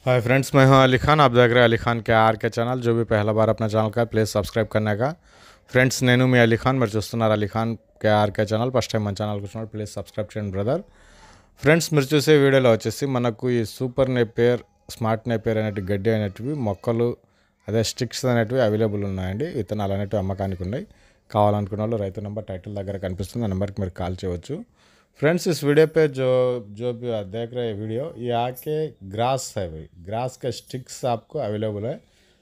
Hi friends, मैं हूं अली खान। आप देख रहे हैं अली खान के आर के चैनल। जो भी पहला बार अपना ఛానల్ का ప్లీజ్ సబ్స్క్రైబ్ करने का ఫ్రెండ్స్, నేను మీ అలీ ఖాన్. మీరు చూస్తున్నారు అలీ ఖాన్ కే ఆర్కే ఛానల్. ఫస్ట్ టైం మన ఛానల్కి వచ్చినప్పుడు ప్లీజ్ సబ్స్క్రైబ్ చేయండి బ్రదర్. ఫ్రెండ్స్, మీరు చూసే వీడియోలో వచ్చేసి మనకు ఈ సూపర్ నేపియర్, స్మార్ట్ నేపియర్ అనేటివి గడ్డి అనేటివి మొక్కలు, అదే స్టిక్స్ అనేటివి అవైలబుల్ ఉన్నాయండి. విత్తనాలు అనేటివి అమ్మకానికి ఉన్నాయి. కావాలనుకున్న వాళ్ళు రైతు నెంబర్ టైటిల్ దగ్గర కనిపిస్తుంది, ఆ నెంబర్కి మీరు కాల్ చేయవచ్చు. फ्रेंड्स, इस वीडियो पे जो भी आप देख रहे हैं वीडियो, ये आके ग्रास है भाई. ग्रास के स्टिक्स आपको अवेलेबल है.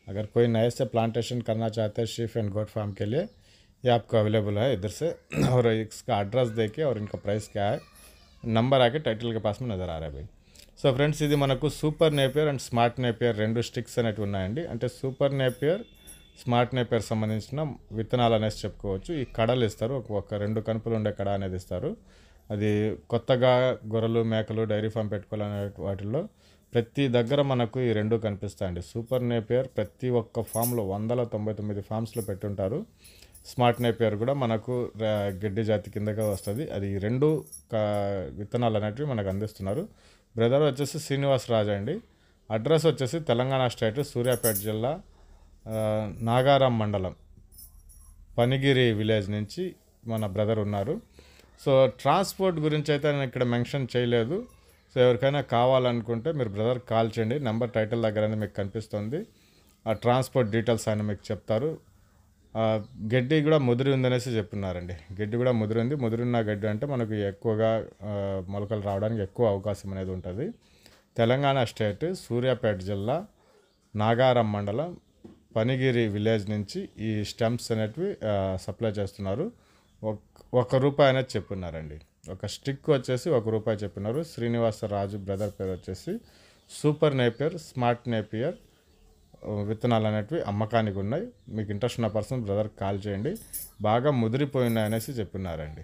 अगर कोई नए से प्लांटेशन करना चाहते हैं शीप एंड गोट फार्म के लिए, ये आपको अवेलेबल है इधर से. और इसका एड्रेस देके और इनका प्राइस क्या है, नंबर आके टाइटल के पास में नज़र आ रहा है भाई. సో ఫ్రెండ్స్, ఇది మనకు super Napier and smart Napier రెండు స్టిక్స్ అనేవి ఉన్నాయండి. అంటే సూపర్ నేపియర్, స్మార్ట్ నేపియర్ సంబంధించిన విత్తనాలు అనేసి చెప్పుకోవచ్చు. ఈ కడలు ఇస్తారు, ఒక రెండు కనుపులు ఉండే కడ అనేది ఇస్తారు. అది కొత్తగా గొర్రెలు, మేకలు, డైరీ ఫామ్ పెట్టుకోవాలనే వాటిల్లో ప్రతి దగ్గర మనకు ఈ రెండు కనిపిస్తాయండి. సూపర్ నేపియర్ ప్రతి ఒక్క ఫామ్లో 199 ఫామ్స్లో పెట్టుంటారు. స్మార్ట్ నేపియర్ కూడా మనకు గడ్డి జాతి కిందగా వస్తుంది. అది ఈ రెండు విత్తనాలు అనేటివి మనకు అందిస్తున్నారు. బ్రదర్ వచ్చేసి శ్రీనివాస్ రాజు అండి. అడ్రస్ వచ్చేసి తెలంగాణ స్టేట్, సూర్యాపేట జిల్లా, నాగారం మండలం, పనిగిరి విలేజ్ నుంచి మన బ్రదర్ ఉన్నారు. సో ట్రాన్స్పోర్ట్ గురించి అయితే నేను ఇక్కడ మెన్షన్ చేయలేదు. సో ఎవరికైనా కావాలనుకుంటే మీరు బ్రదర్ కాల్ చేయండి. నెంబర్ టైటిల్ దగ్గర మీకు కనిపిస్తుంది. ఆ ట్రాన్స్పోర్ట్ డీటెయిల్స్ ఆయన మీకు చెప్తారు. గడ్డి కూడా ముదిరి ఉందనేసి చెప్తున్నారండి. గడ్డి కూడా ముదిరి ఉంది. ముదిరిన్న గడ్డి అంటే మనకు ఎక్కువగా మొలకలు రావడానికి ఎక్కువ అవకాశం అనేది ఉంటుంది. తెలంగాణ స్టేట్, సూర్యాపేట జిల్లా, నాగారం మండలం, పనిగిరి విలేజ్ నుంచి ఈ స్టెమ్స్ అనేటివి సప్లై చేస్తున్నారు. ₹1 అనేది చెప్పున్నారండి. ఒక స్టిక్ వచ్చేసి ₹1 చెప్పినారు. శ్రీనివాస రాజు బ్రదర్ పేరు వచ్చేసి సూపర్ నేపియర్, స్మార్ట్ నేపియర్ విత్తనాలు అనేటివి అమ్మకానికి ఉన్నాయి. మీకు ఇంట్రెస్ట్ ఉన్న పర్సన్ బ్రదర్ కాల్ చేయండి. బాగా ముదిరిపోయినాయి అనేసి చెప్పున్నారండి.